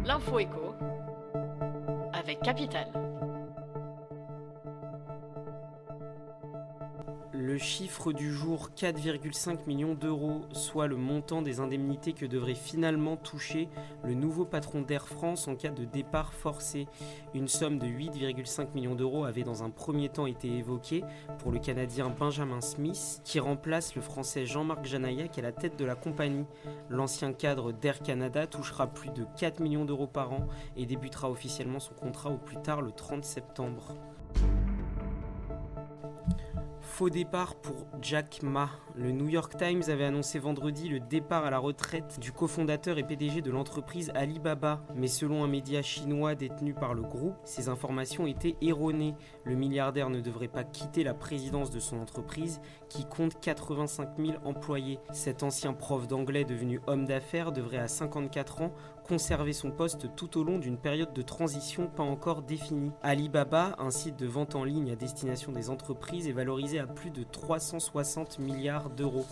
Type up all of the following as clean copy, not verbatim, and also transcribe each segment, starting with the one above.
L'info écho avec Capital. Le chiffre du jour, 4,5 millions d'euros, soit le montant des indemnités que devrait finalement toucher le nouveau patron d'Air France en cas de départ forcé. Une somme de 8,5 millions d'euros avait dans un premier temps été évoquée pour le Canadien Benjamin Smith, qui remplace le Français Jean-Marc Janaillac à la tête de la compagnie. L'ancien cadre d'Air Canada touchera plus de 4 millions d'euros par an et débutera officiellement son contrat au plus tard le 30 septembre. Faux départ pour Jack Ma. Le New York Times avait annoncé vendredi le départ à la retraite du cofondateur et PDG de l'entreprise Alibaba. Mais selon un média chinois détenu par le groupe, ces informations étaient erronées. Le milliardaire ne devrait pas quitter la présidence de son entreprise qui compte 85 000 employés. Cet ancien prof d'anglais devenu homme d'affaires devrait à 54 ans conserver son poste tout au long d'une période de transition pas encore définie. Alibaba, un site de vente en ligne à destination des entreprises, est valorisé à plus de 360 milliards d'euros.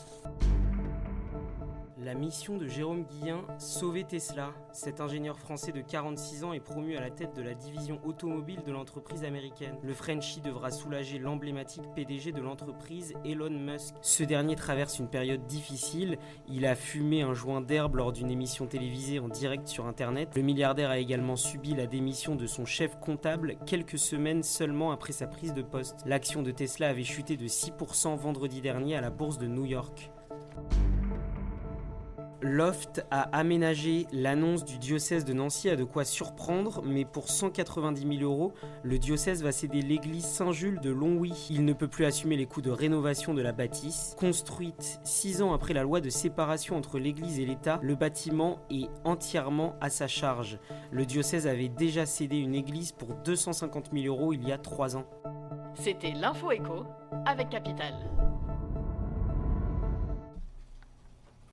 La mission de Jérôme Guillen, sauver Tesla. Cet ingénieur français de 46 ans est promu à la tête de la division automobile de l'entreprise américaine. Le Frenchie devra soulager l'emblématique PDG de l'entreprise, Elon Musk. Ce dernier traverse une période difficile. Il a fumé un joint d'herbe lors d'une émission télévisée en direct sur Internet. Le milliardaire a également subi la démission de son chef comptable quelques semaines seulement après sa prise de poste. L'action de Tesla avait chuté de 6% vendredi dernier à la bourse de New York. Loft a aménagé. L'annonce du diocèse de Nancy a de quoi surprendre, mais pour 190 000 euros, le diocèse va céder l'église Saint-Jules de Longwy. Il ne peut plus assumer les coûts de rénovation de la bâtisse. Construite 6 ans après la loi de séparation entre l'église et l'État, le bâtiment est entièrement à sa charge. Le diocèse avait déjà cédé une église pour 250 000 euros il y a 3 ans. C'était l'info écho avec Capital.